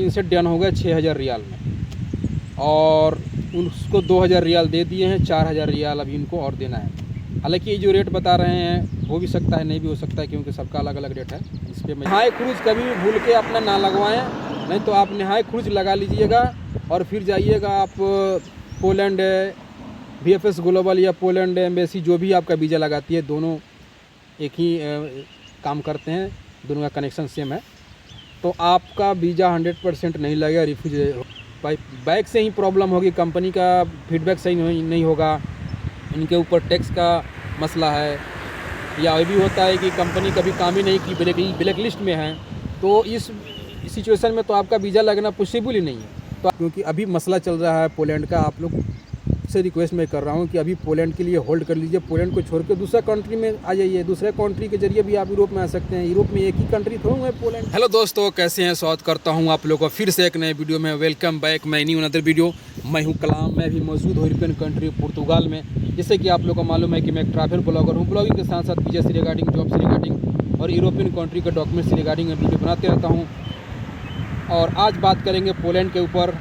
इनसे डन हो गया 6,000 रियाल में, और उसको 2,000 रियाल दे दिए हैं, 4,000 रियाल अभी इनको और देना है। हालांकि ये जो रेट बता रहे हैं हो भी सकता है, नहीं भी हो सकता है, क्योंकि सबका अलग अलग रेट है। इस पर नहाए क्रूज कभी भी भूल के अपना ना लगवाएं, नहीं तो आप नहाए क्रूज लगा लीजिएगा और फिर जाइएगा आप पोलैंड VFS ग्लोबल या पोलैंड एम्बेसी, जो भी आपका वीज़ा लगाती है, दोनों एक ही काम करते हैं, दोनों का कनेक्शन सेम है। तो आपका वीज़ा 100% नहीं लगेगा, रिफ्यूज बैक से ही प्रॉब्लम होगी, कंपनी का फीडबैक सही नहीं होगा, इनके ऊपर टैक्स का मसला है, या ये भी होता है कि कंपनी कभी काम ही नहीं की, ब्लैक लिस्ट में है। तो इस सिचुएशन में तो आपका वीज़ा लगना पॉसिबल ही नहीं है। तो क्योंकि अभी मसला चल रहा है पोलैंड का, आप लोग से रिक्वेस्ट मैं कर रहा हूँ कि अभी पोलैंड के लिए होल्ड कर लीजिए। पोलैंड को छोड़ के दूसरा कंट्री में आ जाइए, दूसरे कंट्री के जरिए भी आप यूरोप में आ सकते हैं। यूरोप में एक ही कंट्री थोड़ा है पोलैंड। हेलो दोस्तों, कैसे हैं? स्वागत करता हूँ आप लोगों को फिर से एक नए वीडियो में। वेलकम बैक, मैं न्यू अनदर वीडियो। मैं हूँ कलाम, मैं भी मौजूद हूँ यूरोपियन कंट्री पुर्तगाल में। जैसे कि आप लोगों को मालूम है कि मैं एक ट्रैवल ब्लॉगर हूँ। ब्लॉगिंग के साथ साथ वीजा से रिगार्डिंग, जॉब से रिगार्डिंग और यूरोपियन कंट्री के डॉक्यूमेंट से रिगार्डिंग वीडियो बनाते रहता हूँ। और आज बात करेंगे पोलैंड के ऊपर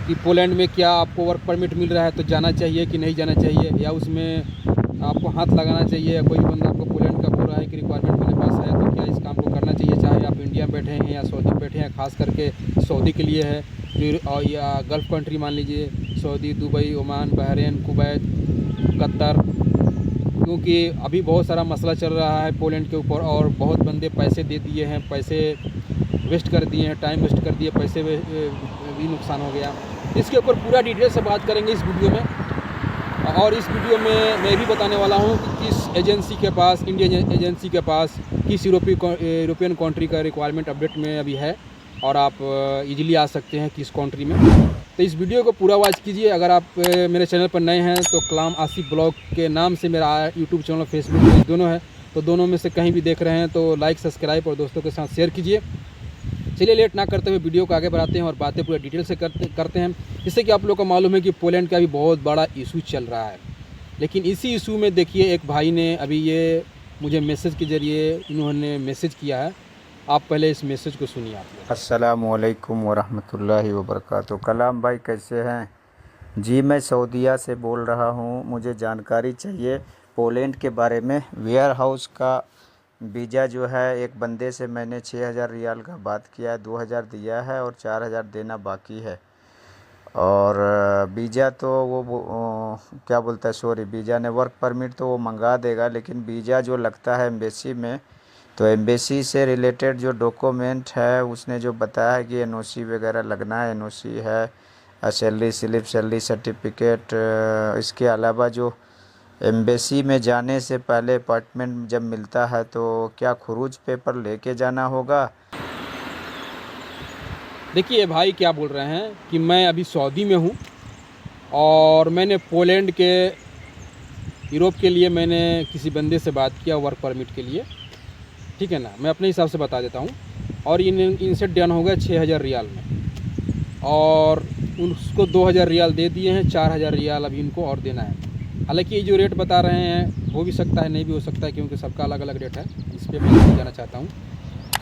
कि पोलैंड में क्या आपको वर्क परमिट मिल रहा है तो जाना चाहिए कि नहीं जाना चाहिए, या उसमें आपको हाथ लगाना चाहिए। या कोई बंदा आपको पोलैंड का बोल रहा है कि रिक्वायरमेंट मेरे पास है, तो क्या इस काम को करना चाहिए, चाहे आप इंडिया में बैठे हैं या सऊदी में बैठे हैं। खास करके सऊदी के लिए है, या गल्फ़ कंट्री मान लीजिए, Saudi, Dubai, Oman, Bahrain, Kuwait, Qatar. क्योंकि अभी बहुत सारा मसला चल रहा है पोलैंड के ऊपर, और बहुत बंदे पैसे दे दिए हैं, पैसे वेस्ट कर दिए हैं, टाइम वेस्ट कर दिए, पैसे भी नुकसान हो गया। इसके ऊपर पूरा डिटेल से बात करेंगे इस वीडियो में। और इस वीडियो में मैं भी बताने वाला हूँ कि किस एजेंसी के पास, इंडियन एजेंसी के पास, किस यूरोपियन कंट्री का रिक्वायरमेंट अपडेट में अभी है, और आप इजीली आ सकते हैं किस कंट्री में। तो इस वीडियो को पूरा वॉच कीजिए। अगर आप मेरे चैनल पर नए हैं तो कलाम आसिफ ब्लॉग के नाम से मेरा यूट्यूब चैनल, फेसबुक पेज दोनों है, तो दोनों में से कहीं भी देख रहे हैं तो लाइक, सब्सक्राइब और दोस्तों के साथ शेयर कीजिए। चलिए लेट ना करते हुए वीडियो को आगे बढ़ाते हैं और बातें पूरे डिटेल से करते हैं। जिससे कि आप लोगों को मालूम है कि पोलैंड का भी बहुत बड़ा इशू चल रहा है। लेकिन इसी इशू में देखिए, एक भाई ने अभी ये मुझे मैसेज के ज़रिए इन्होंने मैसेज किया है। आप पहले इस मैसेज को सुनिए। आप अस्सलामु अलैकुम वरहमतुल्लाहि वबरकातुहू। कलाम भाई कैसे हैं? जी, मैं सऊदीया से बोल रहा हूँ। मुझे जानकारी चाहिए पोलैंड के बारे में। वेयर हाउस का वीज़ा जो है, एक बंदे से मैंने 6,000 रियाल का बात किया है, 2,000 दिया है और 4,000 देना बाकी है। और वीज़ा तो वो क्या बोलता है, सॉरी, वीज़ा ने वर्क परमिट तो वो मंगा देगा, लेकिन वीज़ा जो लगता है एम्बेसी में, तो एम्बेसी से रिलेटेड जो डॉक्यूमेंट है उसने जो बताया है कि NOC वगैरह लगना है। NOC है, सैलरी स्लिप, सैलरी सर्टिफिकेट। इसके अलावा जो एम्बेसी में जाने से पहले अपार्टमेंट जब मिलता है तो क्या खरूज पेपर लेके जाना होगा? देखिए भाई क्या बोल रहे हैं कि मैं अभी सऊदी में हूँ, और मैंने पोलैंड के यूरोप के लिए मैंने किसी बंदे से बात किया वर्क परमिट के लिए, ठीक है ना। मैं अपने हिसाब से बता देता हूँ। और इनसे डन हो गया 6,000 रियाल में, और उसको 2,000 रियाल दे दिए हैं, 4,000 रियाल अभी इनको और देना है। हालांकि ये जो रेट बता रहे हैं हो भी सकता है, नहीं भी हो सकता है, क्योंकि सबका अलग अलग रेट है। इस पर मैं नहीं जाना चाहता हूँ।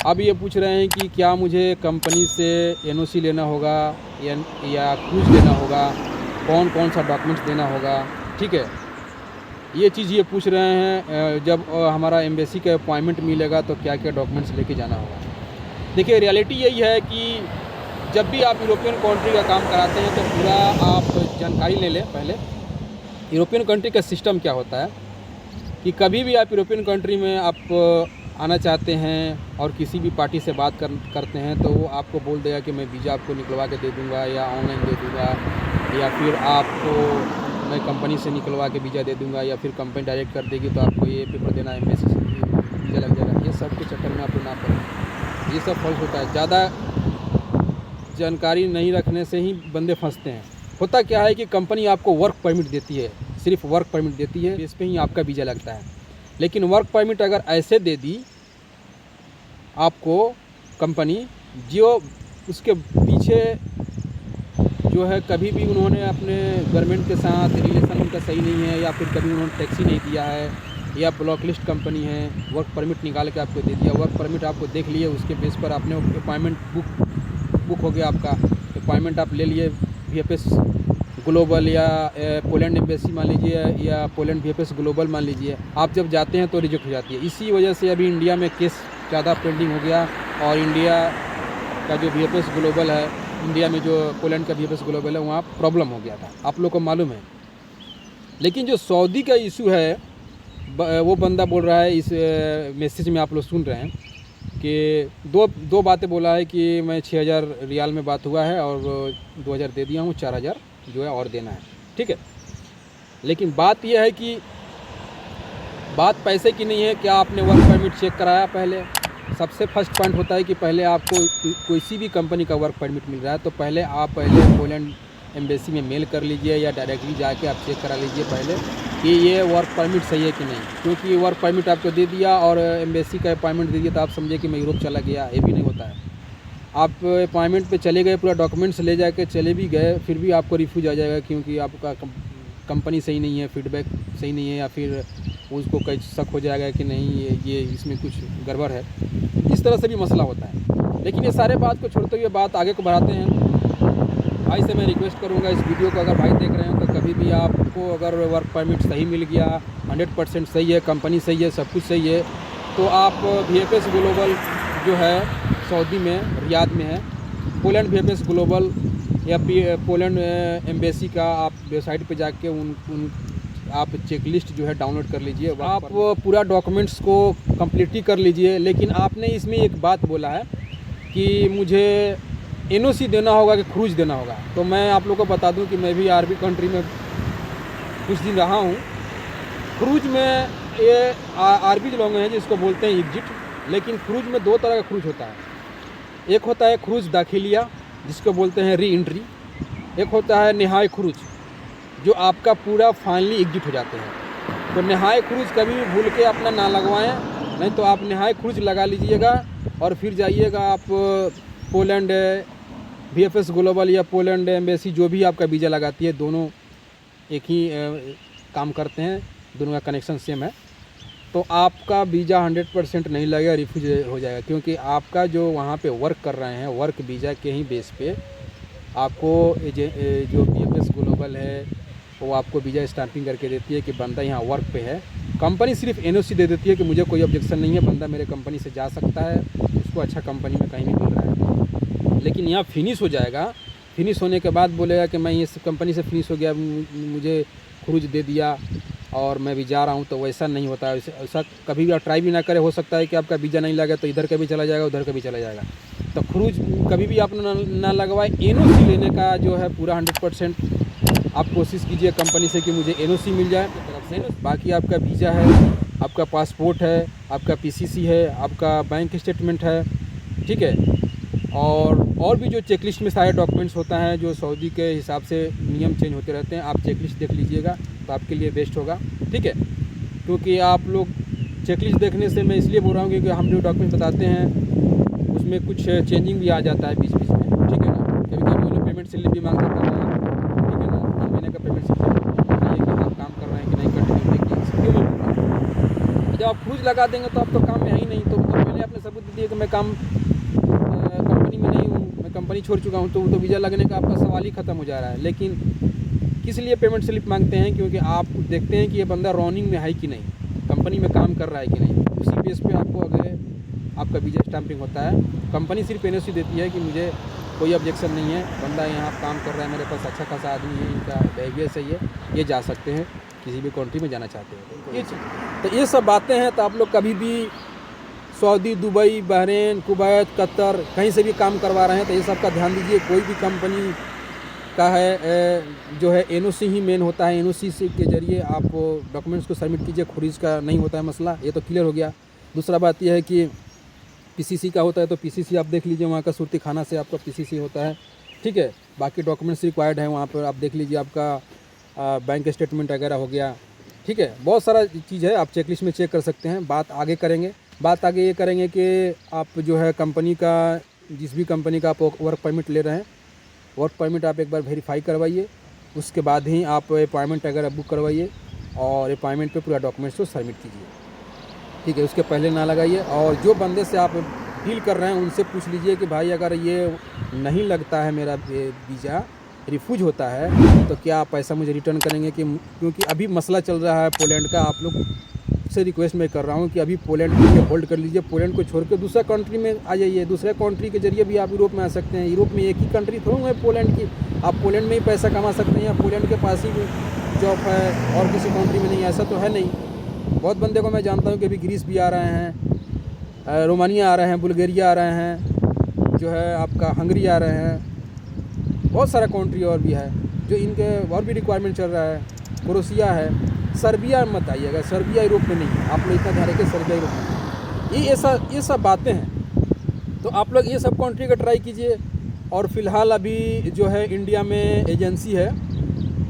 अब ये पूछ रहे हैं कि क्या मुझे कंपनी से NOC लेना होगा या क्रूज लेना होगा, कौन कौन सा डॉक्यूमेंट्स देना होगा, ठीक है। ये चीज़ ये पूछ रहे हैं। जब हमारा एम्बेसी का अपॉइंटमेंट मिलेगा तो क्या क्या डॉक्यूमेंट्स लेके जाना होगा। देखिए रियलिटी यही है कि जब भी आप यूरोपियन कंट्री का काम कराते हैं तो पूरा आप जानकारी ले लें पहले। यूरोपियन कंट्री का सिस्टम क्या होता है कि कभी भी आप यूरोपियन कंट्री में आप आना चाहते हैं और किसी भी पार्टी से बात करते हैं तो वो आपको बोल देगा कि मैं वीज़ा आपको निकलवा के दे दूँगा, या ऑनलाइन दे दूँगा, या फिर आपको मैं कंपनी से निकलवा के वीज़ा दे दूँगा, या फिर कंपनी डायरेक्ट कर देगी तो आपको ये पेपर देना है, एम्बेसी से वीज़ा लग जाएगा। ये सब के चक्कर में आप लोग ना पड़ें, ये सब फॉल्स होता है। ज़्यादा जानकारी नहीं रखने से ही बंदे फंसते हैं। होता क्या है कि कंपनी आपको वर्क परमिट देती है, सिर्फ वर्क परमिट देती है, इस पर ही आपका वीज़ा लगता है। लेकिन वर्क परमिट अगर ऐसे दे दी आपको कंपनी, जो उसके पीछे जो है कभी भी उन्होंने अपने गवर्नमेंट के साथ रिलेशन उनका सही नहीं है, या फिर कभी उन्होंने टैक्सी नहीं दिया है, या ब्लॉक लिस्ट कंपनी है, वर्क परमिट निकाल के आपको दे दिया, वर्क परमिट आपको देख लिए, उसके बेस पर आपने अपॉइंटमेंट बुक बुक हो गया आपका अपॉइंटमेंट, आप ले लिए VFS ग्लोबल या पोलैंड एम्बेसी मान लीजिए या पोलैंड VFS ग्लोबल मान लीजिए, आप जब जाते हैं तो रिजेक्ट हो जाती है। इसी वजह से अभी इंडिया में केस ज़्यादा पेंडिंग हो गया और इंडिया का जो VFS ग्लोबल है, इंडिया में जो पोलैंड का VFS ग्लोबल है वहाँ प्रॉब्लम हो गया था, आप लोग को मालूम है। लेकिन जो सऊदी का इशू है वो बंदा बोल रहा है, इस मैसेज में आप लोग सुन रहे हैं कि दो बातें बोला है कि मैं 6000 रियाल में बात हुआ है और 2000 दे दिया हूँ, 4000 जो है और देना है, ठीक है। लेकिन बात यह है कि बात पैसे की नहीं है, क्या आपने वर्क परमिट चेक कराया पहले। सबसे फर्स्ट पॉइंट होता है कि पहले आपको किसी भी कंपनी का वर्क परमिट मिल रहा है तो पहले पोलैंड एम्बेसी में मेल कर लीजिए या डायरेक्टली जाके आप चेक करा लीजिए पहले कि ये वर्क परमिट सही है कि नहीं। क्योंकि वर्क परमिट आपको दे दिया और एम्बेसी का अपॉइंटमेंट दे दिया तो आप समझिए कि मैं यूरोप चला गया, ये भी नहीं होता है। आप अपॉइंटमेंट पे चले गए, पूरा डॉक्यूमेंट्स ले जाके चले भी गए, फिर भी आपको रिफ्यूज आ जाएगा क्योंकि आपका कंपनी सही नहीं है, फीडबैक सही नहीं है, या फिर उसको कहीं शक हो जाएगा कि नहीं ये इसमें कुछ गड़बड़ है। इस तरह से भी मसला होता है। लेकिन ये सारे बात को छोड़ते हुए बात आगे को बढ़ाते हैं। भाई से मैं रिक्वेस्ट करूंगा, इस वीडियो को अगर भाई देख रहे हैं तो कभी भी आपको अगर वर्क परमिट सही मिल गया, 100% सही है, कंपनी सही है, सब कुछ सही है, तो आप VFS ग्लोबल जो है सऊदी में रियाद में है, पोलैंड VFS ग्लोबल या पोलैंड एम्बेसी का आप वेबसाइट पे जाके उन आप चेकलिस्ट जो है डाउनलोड कर लीजिए। आप पूरा डॉक्यूमेंट्स को कंप्लीट ही कर लीजिए। लेकिन आपने इसमें एक बात बोला है कि मुझे NOC देना होगा कि क्रूज देना होगा। तो मैं आप लोगों को बता दूं कि मैं भी अरबी कंट्री में कुछ दिन रहा हूं। क्रूज में ये अरबी लोग हैं जिसको बोलते हैं एग्जिट। लेकिन क्रूज में दो तरह का क्रूज होता है। एक होता है क्रूज दाखिलिया जिसको बोलते हैं री एंट्री, एक होता है निहाई क्रूज जो आपका पूरा फाइनली एग्जिट हो जाते हैं। तो निहाई क्रूज कभी भी भूल के अपना ना लगवाएं, नहीं तो आप निहाई क्रूज लगा लीजिएगा और फिर जाइएगा आप पोलैंड VFS ग्लोबल या पोलैंड एम्बेसी जो भी आपका वीज़ा लगाती है, दोनों एक ही काम करते हैं, दोनों का कनेक्शन सेम है। तो आपका वीज़ा 100% नहीं लगेगा, रिफ्यूज हो जाएगा। क्योंकि आपका जो वहाँ पे वर्क कर रहे हैं वर्क वीज़ा के ही बेस पे आपको जो VFS ग्लोबल है वो आपको वीज़ा स्टैंपिंग करके देती है कि बंदा यहाँ वर्क पे है। कंपनी सिर्फ NOC दे देती है कि मुझे कोई ऑब्जेक्शन नहीं है, बंदा मेरे कंपनी से जा सकता है, उसको अच्छा कंपनी में कहीं भी मिल रहा है। लेकिन यहाँ फिनिश हो जाएगा, फिनिश होने के बाद बोलेगा कि मैं इस कंपनी से फिनिश हो गया, मुझे क्रूज दे दिया और मैं भी जा रहा हूँ। तो वैसा नहीं होता है। ऐसा कभी भी आप ट्राई भी ना करें, हो सकता है कि आपका वीज़ा नहीं लगे तो इधर का भी चला जाएगा, उधर का भी चला जाएगा। तो क्रूज कभी भी आप ना लगवाए। NOC लेने का जो है पूरा 100% आप कोशिश कीजिए कंपनी से कि मुझे NOC मिल जाए तरफ से। बाकी आपका वीज़ा है, आपका पासपोर्ट है, आपका PCC है, आपका बैंक स्टेटमेंट है, ठीक है। और भी जो चेकलिस्ट में सारे डॉक्यूमेंट्स होता है जो सऊदी के हिसाब से नियम चेंज होते रहते हैं, आप चेकलिस्ट देख लीजिएगा तो आपके लिए बेस्ट होगा, ठीक है। क्योंकि आप लोग चेकलिस्ट देखने से मैं इसलिए बोल रहा हूँ क्योंकि हम जो डॉक्यूमेंट बताते हैं उसमें कुछ चेंजिंग भी आ जाता है बीच बीच में, ठीक है ना। कभी कभी वो लोग पेमेंट स्लिप भी मांग देता है, ठीक है ना, 1 महीने का पेमेंट स्लिप बताइए कि आप काम कर रहे हैं कि नहीं, कंटिन्यू देखिए। क्यों मैं बोल रहा हूँ, जब आप क्रूज लगा देंगे तो आप तो काम में है ही नहीं। तो पहले आपने सबूत दे दिया कि मैं काम कंपनी में नहीं हूँ, मैं कंपनी छोड़ चुका हूँ, तो वीज़ा लगने का आपका सवाल ही ख़त्म हो जा रहा है। लेकिन किस लिए पेमेंट स्लिप मांगते हैं? क्योंकि आप देखते हैं कि ये बंदा रनिंग में है कि नहीं, कंपनी में काम कर रहा है कि नहीं। उसी बेस पे आपको अगर आपका वीज़ा स्टैंपिंग होता है। कंपनी सिर्फ NOC देती है कि मुझे कोई ऑब्जेक्शन नहीं है, बंदा यहाँ काम कर रहा है, मेरे पास अच्छा खासा आदमी है, इनका बिहेवियर सही है, ये जा सकते हैं, किसी भी कंट्री में जाना चाहते हैं। ये चीज़ तो ये सब बातें हैं। तो आप लोग कभी भी Saudi, Dubai, Bahrain, Kuwait, Qatar कहीं से भी काम करवा रहे हैं तो ये सब का ध्यान दीजिए। कोई भी कंपनी का है जो है NOC ही मेन होता है। NOC से के जरिए आप डॉक्यूमेंट्स को सबमिट कीजिए, खुरीज का नहीं होता है मसला। ये तो क्लियर हो गया। दूसरा बात यह है कि PCC का होता है तो PCC आप देख लीजिए, वहाँ का सूरती खाना से आपका PCC होता है, ठीक है। बाकी डॉक्यूमेंट्स रिक्वायर्ड है वहाँ पर आप देख लीजिए, आपका बैंक स्टेटमेंट वगैरह हो गया, ठीक है। बहुत सारा चीज़ है, आप चेकलिस्ट में चेक कर सकते हैं। बात आगे करेंगे, बात आगे ये करेंगे कि आप जो है कंपनी का, जिस भी कंपनी का आप वर्क परमिट ले रहे हैं, वर्क परमिट आप एक बार वेरीफाई करवाइए, उसके बाद ही आप अपॉइंटमेंट वगैरह बुक करवाइए और अपॉइंटमेंट पे पूरा डॉक्यूमेंट्स को सबमिट कीजिए, ठीक है। उसके पहले ना लगाइए। और जो बंदे से आप डील कर रहे हैं उनसे पूछ लीजिए कि भाई अगर ये नहीं लगता है मेरा वीज़ा, रिफ्यूज होता है तो क्या पैसा मुझे रिटर्न करेंगे कि, क्योंकि अभी मसला चल रहा है पोलैंड का। आप लोग से रिक्वेस्ट मैं कर रहा हूँ कि अभी पोलैंड के लिए होल्ड कर लीजिए, पोलैंड को छोड़ के दूसरा कंट्री में आ जाइए। दूसरे कंट्री के जरिए भी आप यूरोप में आ सकते हैं। यूरोप में एक ही कंट्री थोड़ा है पोलैंड की, आप पोलैंड में ही पैसा कमा सकते हैं या पोलैंड के पास ही जॉब है और किसी कंट्री में नहीं। ऐसा तो है नहीं। बहुत बंदे को मैं जानता हूँ कि अभी ग्रीस भी आ रहे हैं, रोमानिया आ रहे हैं, बुल्गारिया आ रहे हैं, जो है आपका हंगरी आ रहे हैं, बहुत सारा कंट्री और भी है जो इनके और भी रिक्वायरमेंट चल रहा है। क्रोएशिया है, सर्बिया मत आइएगा, सर्बिया यूरोप में नहीं है। आप लोग इतना ध्यान रखिए, सर्बिया यूरोप में ये सब बातें हैं। तो आप लोग ये सब कंट्री का ट्राई कीजिए। और फिलहाल अभी जो है इंडिया में एजेंसी है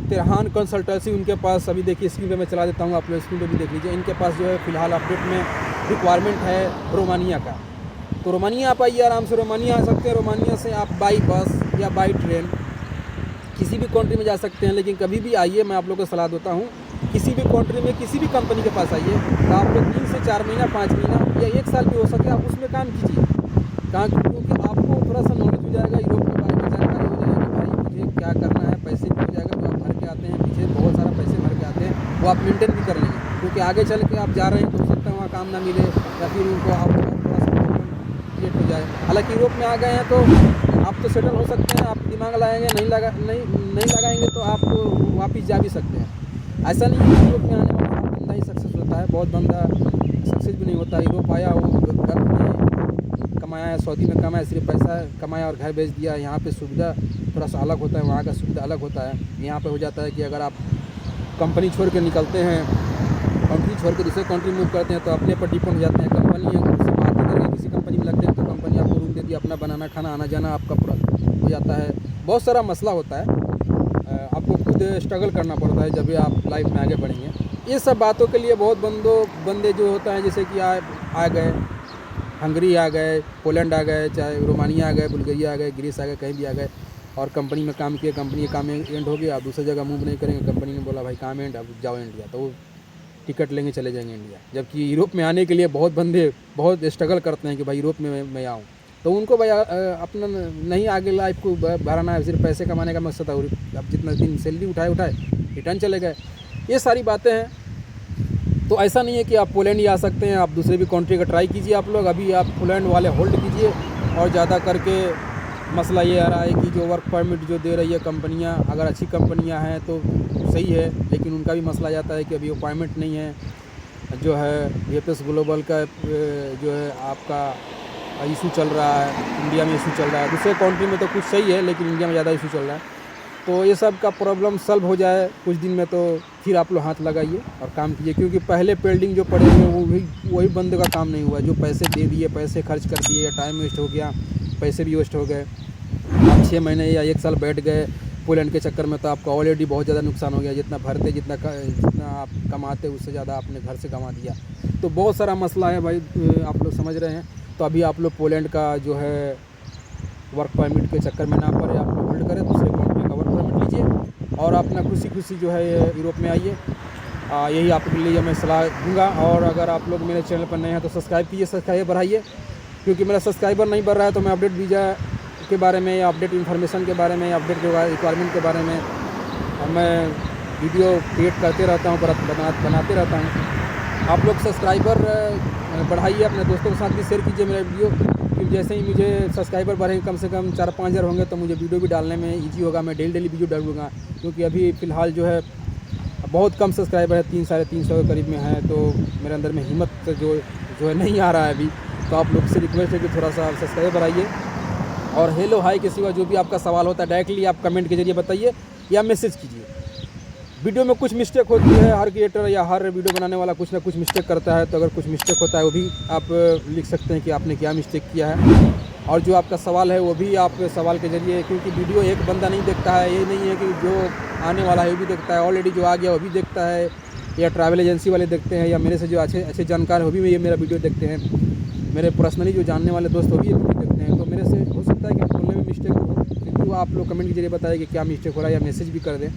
तिरहान कंसल्टेंसी, उनके पास अभी देखिए स्क्रीन पे मैं चला देता हूँ, आप लोग स्क्रीन पे भी देख लीजिए। इनके पास जो है फिलहाल अपडेट में रिक्वायरमेंट है रोमानिया का। तो रोमानिया आप आइए, आराम से रोमानिया आ सकते हैं। रोमानिया से आप बाई बस या बाई ट्रेन किसी भी कंट्री में जा सकते हैं। लेकिन कभी भी आइए, मैं आप लोगों को सलाह देता हूँ, किसी भी कंट्री में किसी भी कंपनी के पास आइए तो आप लोग 3 से 4 महीना, 5 महीना या 1 साल भी हो सके आप उसमें काम कीजिए। क्योंकि आपको थोड़ा सा नॉलेज हो जाएगा, यूरोप के बारे में जानकारी हो जाएगी कि भाई मुझे क्या करना है। पैसे भी हो जाएगा जो आप भर के आते हैं, पीछे बहुत सारा पैसे भर के आते हैं, वो आप मेंटेन भी कर लेंगे। क्योंकि आगे चल के आप जा रहे हैं तो हो सकता है वहाँ काम ना मिले या फिर उनको आप थोड़ा सा क्रिएट हो जाए। हालांकि यूरोप में आ गए हैं तो आप तो सेटल हो सकते हैं, आप दिमाग लगाएंगे, नहीं लगाएंगे तो आप वापस जा भी सकते हैं। ऐसा नहीं है कि यूरोप में आने वाला हर बंदा ही सक्सेस होता है, बहुत बंदा सक्सेस भी नहीं होता। यूरोप आया, वो घर में कमाया, सऊदी में कमाया, सिर्फ पैसा कमाया और घर बेच दिया। यहाँ पे सुविधा थोड़ा सा अलग होता है, वहाँ का सुविधा अलग होता है। यहाँ पे हो जाता है कि अगर आप कंपनी छोड़ के निकलते हैं, कंट्री छोड़ के दूसरे कंट्री मूव करते हैं तो अपने पर डिपेंड हो जाते हैं। कंपनी से बात करके किसी कंपनी में लगते हैं तो कंपनी आपको रूम दे दी, अपना बनाना खाना आना जाना आपका पूरा हो जाता है। बहुत सारा मसला होता है, आपको खुद स्ट्रगल करना पड़ता है जब भी आप लाइफ में आगे बढ़ेंगे। ये सब बातों के लिए बहुत बंदे जो होता है, जैसे कि आ गए, हंगरी आ गए, पोलैंड आ गए, चाहे रोमानिया आ गए, बुल्गारिया आ गए, ग्रीस आ गए, कहीं भी आ गए और कंपनी में काम किए, कंपनी का काम एंड हो गया, आप दूसरी जगह मूव नहीं करेंगे। कंपनी ने बोला भाई काम एंड, अब जाओ इंडिया, तो वो टिकट लेंगे चले जाएंगे इंडिया। जबकि यूरोप में आने के लिए बहुत बंदे बहुत स्ट्रगल करते हैं कि भाई यूरोप में मैं आऊँ, तो उनको भाई अपना नहीं आगे लाइफ को बढ़ाना है, सिर्फ पैसे कमाने का मकसद है। अब जितना दिन सैलरी उठाए रिटर्न चले गए, ये सारी बातें हैं। तो ऐसा नहीं है कि आप पोलैंड ही आ सकते हैं, आप दूसरे भी कंट्री का ट्राई कीजिए। आप लोग अभी आप पोलैंड वाले होल्ड कीजिए। और ज़्यादा करके मसला ये आ रहा है कि जो वर्क परमिट जो दे रही है कंपनियां, अगर अच्छी कंपनियां हैं तो सही है, लेकिन उनका भी मसला जाता है कि अभी अपॉइंटमेंट नहीं है। जो है VFS ग्लोबल का जो है आपका इशू चल रहा है, इंडिया में इशू चल रहा है। दूसरे कंट्री में तो कुछ सही है, लेकिन इंडिया में ज़्यादा इशू चल रहा है। तो ये सब का प्रॉब्लम सॉल्व हो जाए कुछ दिन में तो फिर आप लोग हाथ लगाइए और काम कीजिए। क्योंकि पहले पेंडिंग जो पड़े हुए वही बंदे का काम नहीं हुआ। जो पैसे दे दिए, पैसे खर्च कर दिए, या टाइम वेस्ट हो गया, पैसे भी वेस्ट हो गए। आप 6 महीने या 1 साल बैठ गए पोलैंड के चक्कर में, तो आपका ऑलरेडी बहुत ज़्यादा नुकसान हो गया। जितना भरते, जितना आप कमाते, उससे ज़्यादा आपने घर से कमा दिया। तो बहुत सारा मसला है भाई, आप लोग समझ रहे हैं। तो अभी आप लोग पोलैंड का जो है वर्क परमिट के चक्कर में ना पड़े, आप लोग होल्ड करें, दूसरे कंट्री का वर्क परमिट लीजिए और अपना खुशी जो है यूरोप में आइए। यही आपके लिए मैं सलाह दूंगा। और अगर आप लोग मेरे चैनल पर नए हैं तो सब्सक्राइब कीजिए, सब्सक्राइबर बढ़ाइए। क्योंकि मेरा सब्सक्राइबर नहीं बढ़ रहा है तो मैं अपडेट वीज़ा के बारे में या अपडेट इन्फॉर्मेशन के बारे में या अपडेट रिक्वायरमेंट के बारे में मैं वीडियो क्रिएट करते रहता हूँ, बनाते रहता हूँ। आप लोग सब्सक्राइबर बढ़ाइए, अपने दोस्तों के साथ भी शेयर कीजिए मेरा वीडियो। क्योंकि जैसे ही मुझे सब्सक्राइबर बढ़ेंगे, कम से कम 4-5 हज़ार होंगे, तो मुझे वीडियो भी डालने में ईजी होगा। मैं डेली वीडियो डालूँगा। क्योंकि अभी फ़िलहाल जो है बहुत कम सब्सक्राइबर है, 300-350 के करीब में है। तो मेरे अंदर में हिम्मत जो है नहीं आ रहा है अभी। तो आप लोग से रिक्वेस्ट है कि थोड़ा सा सब्सक्राइबर बढ़ाइए। और हेलो हाय के सिवा जो भी आपका सवाल होता है डायरेक्टली आप कमेंट के जरिए बताइए या मैसेज कीजिए। वीडियो में कुछ मिस्टेक होती है, हर क्रिएटर या हर वीडियो बनाने वाला कुछ ना कुछ मिस्टेक करता है। तो अगर कुछ मिस्टेक होता है वो भी आप लिख सकते हैं कि आपने क्या मिस्टेक किया है। और जो आपका सवाल है वो भी आप सवाल के जरिए, क्योंकि वीडियो एक बंदा नहीं देखता है, ये नहीं है कि जो आने वाला है वो भी देखता है, ऑलरेडी जो आ गया वो भी देखता है, या ट्रैवल एजेंसी वाले देखते हैं, या मेरे से जो अच्छे जानकार वो भी ये मेरा वीडियो देखते हैं। मेरे पर्सनली जो जानने वाले दोस्त वो भी ये वीडियो देखते हैं। तो मेरे से हो सकता है कि बोलने में मिस्टेक हो, क्योंकि वो आप लोग कमेंट के जरिए बताएं कि क्या मिस्टेक हो रहा है, या मैसेज भी कर दें,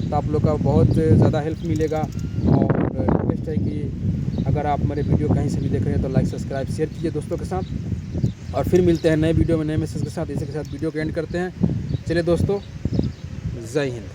तो आप लोग का बहुत ज़्यादा हेल्प मिलेगा। और रिक्वेस्ट है कि अगर आप मेरे वीडियो कहीं से भी देख रहे हैं तो लाइक, सब्सक्राइब, शेयर कीजिए दोस्तों के साथ। और फिर मिलते हैं नए वीडियो में नए मैसेज के साथ। इसी के साथ वीडियो को एंड करते हैं। चलिए दोस्तों, जय हिंद।